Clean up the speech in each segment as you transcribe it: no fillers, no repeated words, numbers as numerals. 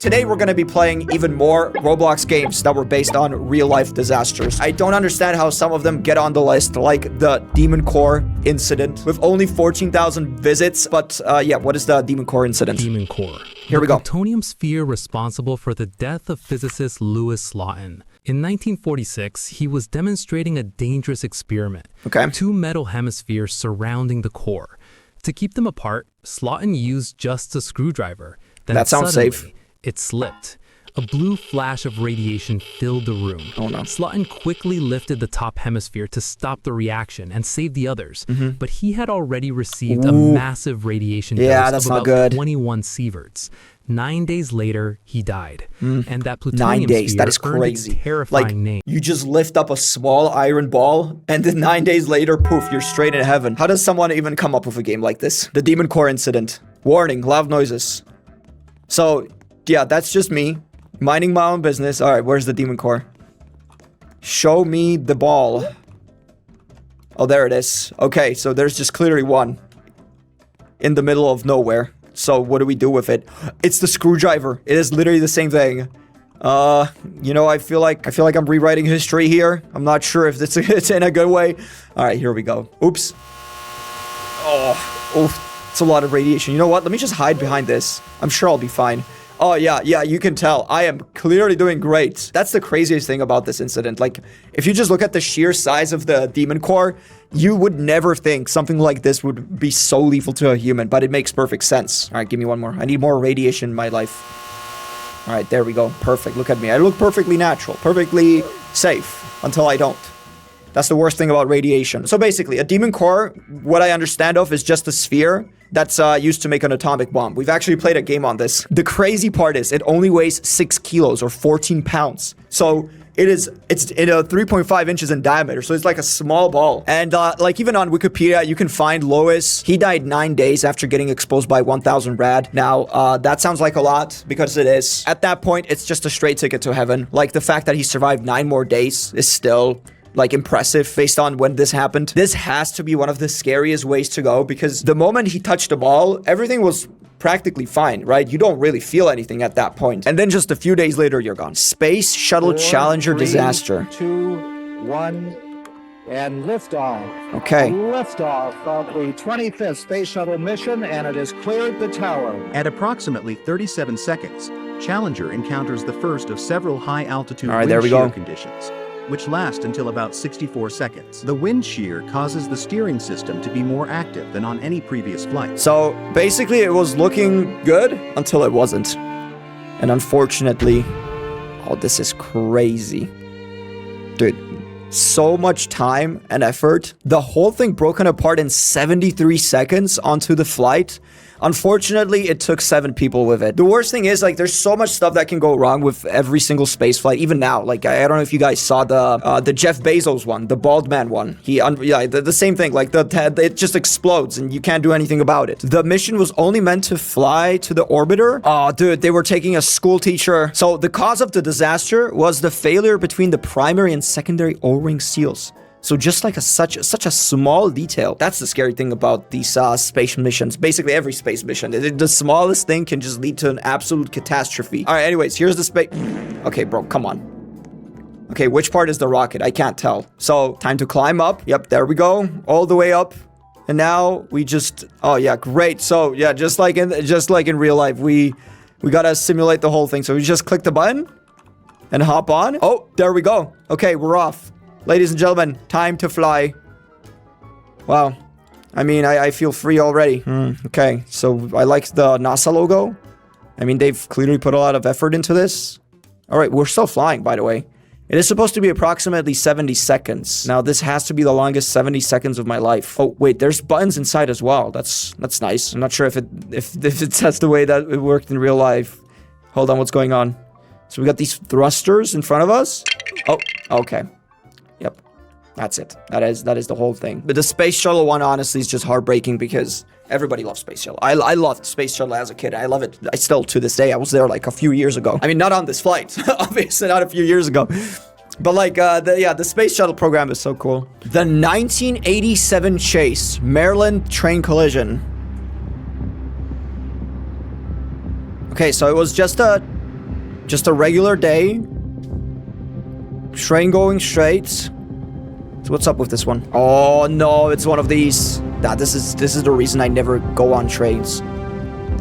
Today we're going to be playing even more Roblox games that were based on real-life disasters. I don't understand how some of them get on the list, like the Demon Core incident with only 14,000 visits. But yeah, what is the Demon Core incident? Demon Core. Here we go. The plutonium sphere responsible for the death of physicist Louis Slotin. In 1946, he was demonstrating a dangerous experiment. Okay. Two metal hemispheres surrounding the core. To keep them apart, Slotin used just a screwdriver. Then That sounds suddenly, safe. It slipped. A blue flash of radiation filled the room. Oh no. Slotin quickly lifted the top hemisphere to stop the reaction and save the others, but he had already received a massive radiation dose that's of not about good. 21 sieverts. 9 days later, he died. And that 9 plutonium days, sphere that is earned crazy. a terrifying Like, name. you just lift up a small iron ball, and then 9 days later, poof, you're straight in heaven. How does someone even come up with a game like this? The Demon Core incident. Warning, loud noises. So, yeah, that's just me. Minding my own business. Alright, where's the Demon Core? Show me the ball. Oh, there it is. Okay, so there's just clearly one. In the middle of nowhere. So, what do we do with it? It's the screwdriver. It is literally the same thing. You know, I feel like I'm rewriting history here. I'm not sure if it's in a good way. Alright, here we go. Oops. Oh, it's a lot of radiation. You know what? Let me just hide behind this. I'm sure I'll be fine. Oh, yeah, you can tell. I am clearly doing great. That's the craziest thing about this incident. Like, if you just look at the sheer size of the Demon Core, you would never think something like this would be so lethal to a human, but it makes perfect sense. All right, give me one more. I need more radiation in my life. All right, there we go. Perfect. Look at me. I look perfectly natural, perfectly safe until I don't. That's the worst thing about radiation. So basically, a Demon Core, what I understand of, is just a sphere that's used to make an atomic bomb. We've actually played a game on this. The crazy part is it only weighs 6 kilos or 14 pounds. So it's 3.5 inches in diameter. So it's like a small ball. And like even on Wikipedia, you can find Lois. He died 9 days after getting exposed by 1,000 rad. Now, that sounds like a lot because it is. At that point, it's just a straight ticket to heaven. Like the fact that he survived 9 more days is still like impressive based on when this happened. This has to be one of the scariest ways to go because the moment he touched the ball, everything was practically fine, right? You don't really feel anything at that point. And then just a few days later, you're gone. Space Shuttle Challenger disaster. 2, 1, and liftoff. Okay. Liftoff of the 25th Space Shuttle mission, and it has cleared the tower. At approximately 37 seconds, Challenger encounters the first of several high-altitude wind there we shear go. conditions, which last until about 64 seconds. The wind shear causes the steering system to be more active than on any previous flight. So basically it was looking good until it wasn't. And unfortunately, oh, this is crazy. Dude, so much time and effort. The whole thing broken apart in 73 seconds onto the flight. Unfortunately, it took 7 people with it. The worst thing is, like, there's so much stuff that can go wrong with every single space flight. Even now, like, I don't know if you guys saw the Jeff Bezos one, the bald man one. The same thing. Like, it just explodes and you can't do anything about it. The mission was only meant to fly to the orbiter. Oh, dude, they were taking a school teacher. So the cause of the disaster was the failure between the primary and secondary O-ring seals. So just like such a small detail. That's the scary thing about these space missions. Basically every space mission. The smallest thing can just lead to an absolute catastrophe. All right, anyways, here's the space. Okay, bro, come on. Okay, which part is the rocket? I can't tell. So time to climb up. Yep, there we go. All the way up. And now we just, oh yeah, great. So yeah, just like in real life, we gotta simulate the whole thing. So we just click the button and hop on. Oh, there we go. Okay, we're off. Ladies and gentlemen, time to fly. Wow. I mean, I feel free already. Okay, so I like the NASA logo. I mean, they've clearly put a lot of effort into this. All right, we're still flying, by the way. It is supposed to be approximately 70 seconds. Now, this has to be the longest 70 seconds of my life. Oh, wait, there's buttons inside as well. That's nice. I'm not sure if that's the way that it worked in real life. Hold on, what's going on? So we got these thrusters in front of us. Oh, okay. Yep, that's it. That is the whole thing. But the Space Shuttle one, honestly, is just heartbreaking because everybody loves Space Shuttle. I loved Space Shuttle as a kid. I love it. I still, to this day, I was there like a few years ago. I mean, not on this flight, obviously not a few years ago. But like, the Space Shuttle program is so cool. The 1987 Chase, Maryland train collision. Okay, so it was just a Just a regular day. Train going straight. So what's up with this one? Oh no, it's one of these. Nah, this is the reason I never go on trains.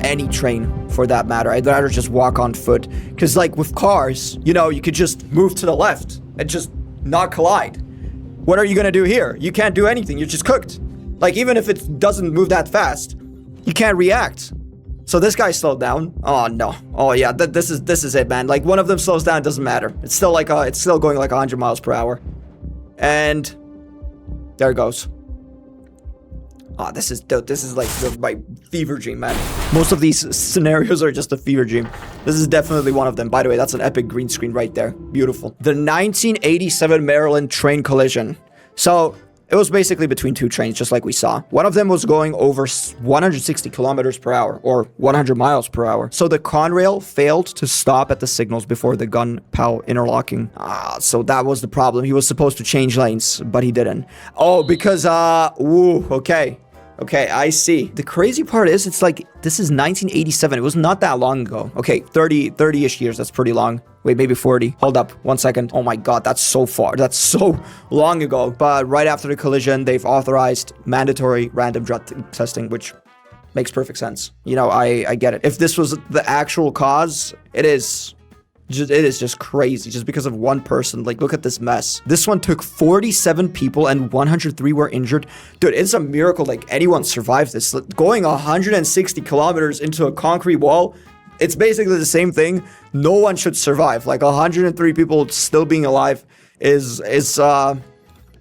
Any train, for that matter. I'd rather just walk on foot. Because, like, with cars, you know, you could just move to the left and just not collide. What are you gonna do here? You can't do anything. You're just cooked. Like, even if it doesn't move that fast, you can't react. So this guy slowed down. Oh, no. Oh, yeah. This is it, man. Like, one of them slows down, it doesn't matter. It's still like, it's still going like 100 miles per hour. And there it goes. Ah, this is like my fever dream, man. Most of these scenarios are just a fever dream. This is definitely one of them. By the way, that's an epic green screen right there. Beautiful. The 1987 Maryland train collision. So it was basically between two trains, just like we saw. One of them was going over 160 kilometers per hour, or 100 miles per hour. So the Conrail failed to stop at the signals before the gun-POW interlocking. Ah, so that was the problem. He was supposed to change lanes, but he didn't. Oh, because, okay. Okay, I see. The crazy part is, it's like, this is 1987. It was not that long ago. Okay, 30-ish years. That's pretty long. Wait, maybe 40. Hold up. 1 second. Oh my god, that's so far. That's so long ago. But right after the collision, they've authorized mandatory random drug testing, which makes perfect sense. You know, I get it. If this was the actual cause, it is just crazy, just because of one person. Like, look at this mess. This one took 47 people and 103 were injured. Dude, it's a miracle like anyone survived this. Going 160 kilometers into a concrete wall, it's basically the same thing. No one should survive. Like, 103 people still being alive is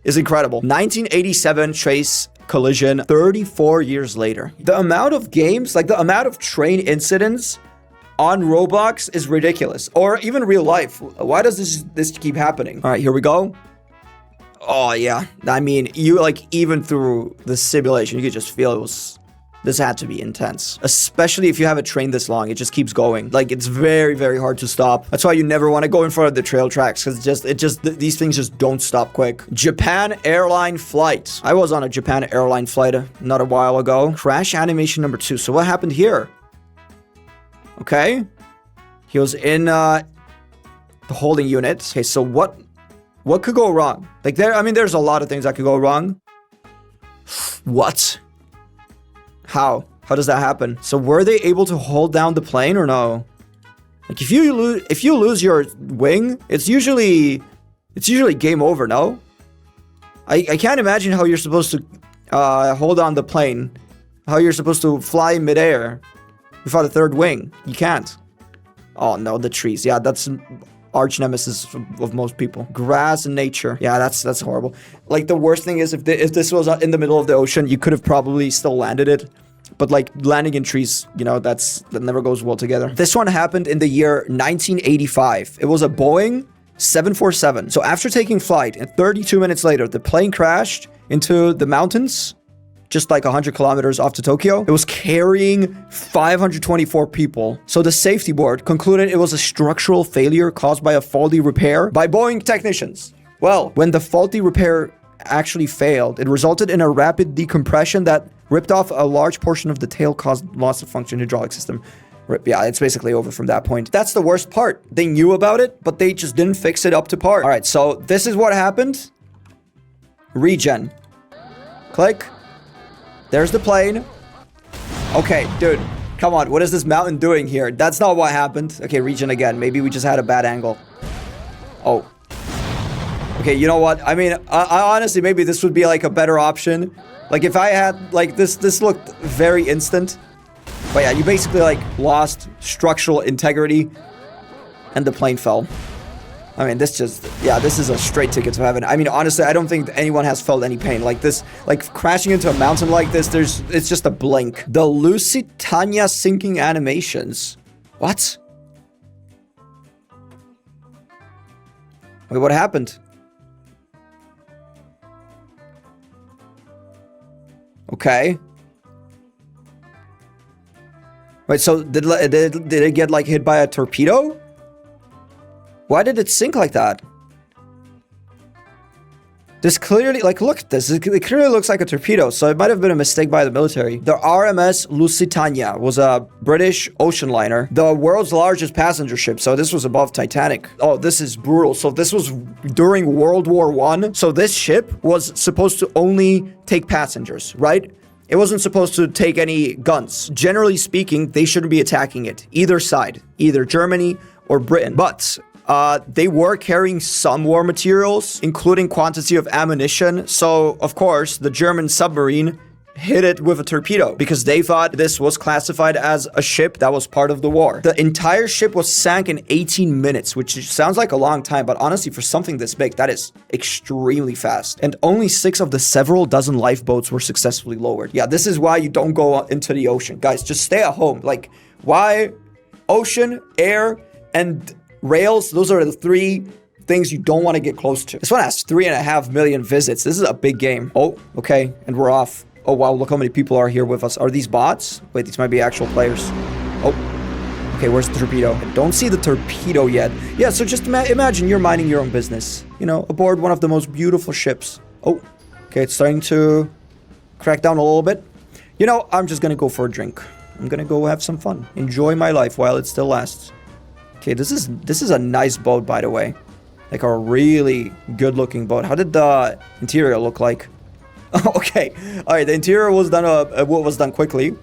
incredible. 1987 Chase collision, 34 years later. The amount of games, like the amount of train incidents on Roblox is ridiculous. Or even real life. Why does this keep happening? All right, here we go. Oh, yeah. I mean, you, like, even through the simulation, you could just feel this had to be intense. Especially if you have a train this long, it just keeps going. Like, it's very, very hard to stop. That's why you never want to go in front of the trail tracks, because these things just don't stop quick. Japan airline flight. I was on a Japan airline flight not a while ago. Crash animation number 2. So what happened here? Okay, he was in the holding unit. Okay, so what could go wrong? Like, there's a lot of things that could go wrong. What? How does that happen? So were they able to hold down the plane or no? Like, if you lose your wing, it's usually game over. No, I can't imagine how you're supposed to hold on the plane, how you're supposed to fly midair without a third wing. You can't. Oh no, the trees. Yeah, that's arch nemesis of most people. Grass and nature. Yeah, that's horrible. Like, the worst thing is if this was in the middle of the ocean, you could have probably still landed it. But, like, landing in trees, you know, that never goes well together. This one happened in the year 1985. It was a Boeing 747. So after taking flight, and 32 minutes later, the plane crashed into the mountains, just like 100 kilometers off to Tokyo. It was carrying 524 people. So the safety board concluded it was a structural failure caused by a faulty repair by Boeing technicians. Well, when the faulty repair actually failed, it resulted in a rapid decompression that ripped off a large portion of the tail, caused loss of function hydraulic system. Yeah, it's basically over from that point. That's the worst part. They knew about it, but they just didn't fix it up to par. All right, so this is what happened. Regen. Click. There's the plane. Okay, dude, come on. What is this mountain doing here? That's not what happened. Okay, regen again. Maybe we just had a bad angle. Oh. Okay, you know what? I mean, I honestly, maybe this would be like a better option. Like, if I had, like, this looked very instant. But yeah, you basically, like, lost structural integrity and the plane fell. I mean, this is a straight ticket to heaven. I mean, honestly, I don't think anyone has felt any pain like this. Like, crashing into a mountain like this, it's just a blink. The Lusitania sinking animations. What? Wait, what happened? Okay. Wait, so did it get, like, hit by a torpedo? Why did it sink like that? This clearly, like, look at this. It clearly looks like a torpedo, so it might have been a mistake by the military. The RMS Lusitania was a British ocean liner, the world's largest passenger ship, so this was above Titanic. Oh, this is brutal. So this was during World War I. So this ship was supposed to only take passengers, right? It wasn't supposed to take any guns. Generally speaking, they shouldn't be attacking it. Either side, either Germany or Britain. But they were carrying some war materials, including quantity of ammunition. So, of course, the German submarine hit it with a torpedo because they thought this was classified as a ship that was part of the war. The entire ship was sank in 18 minutes, which sounds like a long time, but honestly, for something this big, that is extremely fast. And only 6 of the several dozen lifeboats were successfully lowered. Yeah, this is why you don't go into the ocean. Guys, just stay at home. Like, why? Ocean, air, and rails, those are the 3 things you don't want to get close to. This one has 3.5 million visits. This is a big game. Oh, okay, and we're off. Oh, wow, look how many people are here with us. Are these bots? Wait, these might be actual players. Oh, okay, where's the torpedo? I don't see the torpedo yet. Yeah, so just imagine you're minding your own business, you know, aboard one of the most beautiful ships. Oh, okay, it's starting to crack down a little bit. You know, I'm just gonna go for a drink. I'm gonna go have some fun. Enjoy my life while it still lasts. Okay, this is a nice boat, by the way. Like a really good-looking boat. How did the interior look like? Okay, all right. The interior was done. Was done quickly.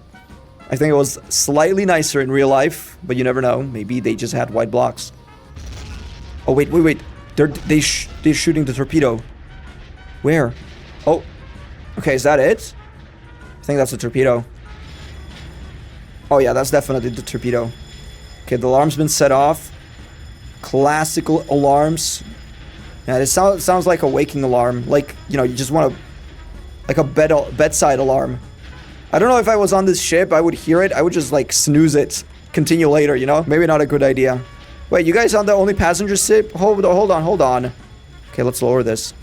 I think it was slightly nicer in real life, but you never know. Maybe they just had white blocks. Oh wait. They're shooting the torpedo. Where? Oh, okay. Is that it? I think that's a torpedo. Oh yeah, that's definitely the torpedo. Okay, the alarm's been set off. Classical alarms. Yeah, it sounds like a waking alarm. Like, you know, you just want to... Like a bedside alarm. I don't know if I was on this ship, I would hear it. I would just, like, snooze it. Continue later, you know? Maybe not a good idea. Wait, you guys on the only passenger ship? Hold on. Okay, let's lower this.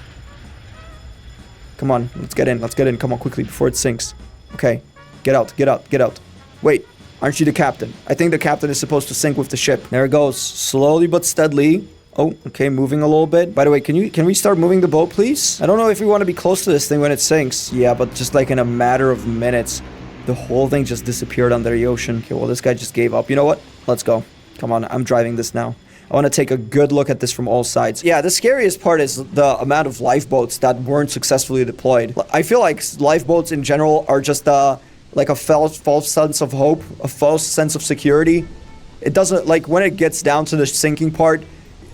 Come on, let's get in. Come on, quickly, before it sinks. Okay, get out. Wait. Aren't you the captain? I think the captain is supposed to sink with the ship. There it goes. Slowly but steadily. Oh, okay, moving a little bit. By the way, can we start moving the boat, please? I don't know if we want to be close to this thing when it sinks. Yeah, but just like in a matter of minutes, the whole thing just disappeared under the ocean. Okay, well, this guy just gave up. You know what? Let's go. Come on, I'm driving this now. I want to take a good look at this from all sides. Yeah, the scariest part is the amount of lifeboats that weren't successfully deployed. I feel like lifeboats in general are just like a false sense of hope, a false sense of security. It doesn't, like, when it gets down to the sinking part,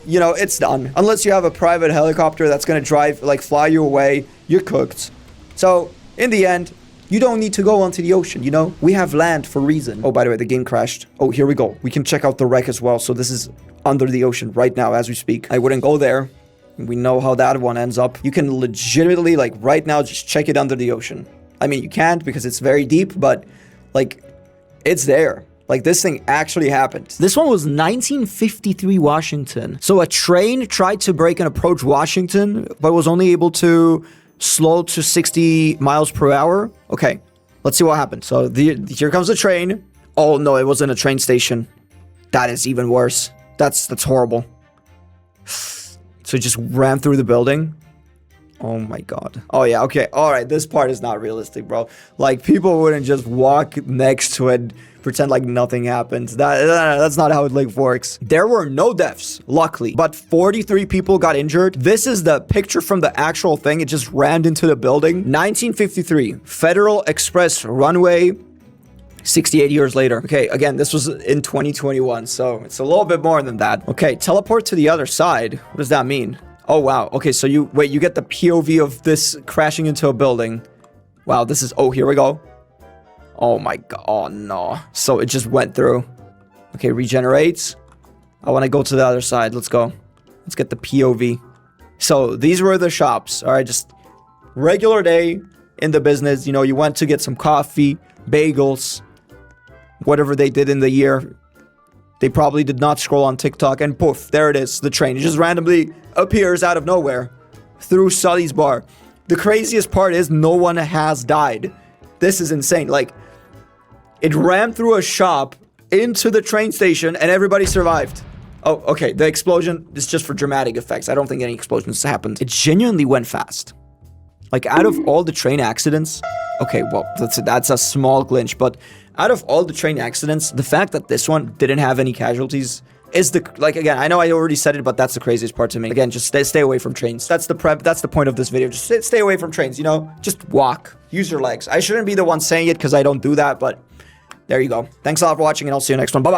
you know, it's done. Unless you have a private helicopter that's gonna drive, like, fly you away, you're cooked. So, in the end, you don't need to go onto the ocean, you know? We have land for a reason. Oh, by the way, the game crashed. Oh, here we go. We can check out the wreck as well. So this is under the ocean right now as we speak. I wouldn't go there. We know how that one ends up. You can legitimately, like, right now, just check it under the ocean. I mean, you can't because it's very deep, but, like, it's there. Like, this thing actually happened. This one was 1953 Washington. So a train tried to break and approach Washington, but was only able to slow to 60 miles per hour. Okay, let's see what happened. So here comes the train. Oh, no, it wasn't a train station. That is even worse. That's horrible. So it just ran through the building. Oh my god. Oh yeah, okay. Alright, this part is not realistic, bro. Like, people wouldn't just walk next to it, pretend like nothing happens. That's not how it works. There were no deaths, luckily, but 43 people got injured. This is the picture from the actual thing. It just rammed into the building. 1953, Federal Express runway. 68 years later. Okay, again, this was in 2021, so it's a little bit more than that. Okay, teleport to the other side. What does that mean? Oh, wow. Okay, so you get the POV of this crashing into a building. Wow, this is... Oh, here we go. Oh, my God. Oh, no. So it just went through. Okay, regenerates. I want to go to the other side. Let's go. Let's get the POV. So these were the shops. All right, just regular day in the business. You know, you went to get some coffee, bagels, whatever they did in the year. They probably did not scroll on TikTok, and poof, there it is, the train. It just randomly appears out of nowhere through Sully's bar. The craziest part is no one has died. This is insane. Like, it rammed through a shop into the train station, and everybody survived. Oh, okay. The explosion is just for dramatic effects. I don't think any explosions happened. It genuinely went fast. Like, out of all the train accidents... Okay, well, that's a small glitch, but out of all the train accidents, the fact that this one didn't have any casualties is the... Like, again, I know I already said it, but that's the craziest part to me. Again, just stay away from trains. That's the point of this video. Just stay away from trains, you know? Just walk. Use your legs. I shouldn't be the one saying it because I don't do that, but there you go. Thanks a lot for watching, and I'll see you next one. Bye-bye.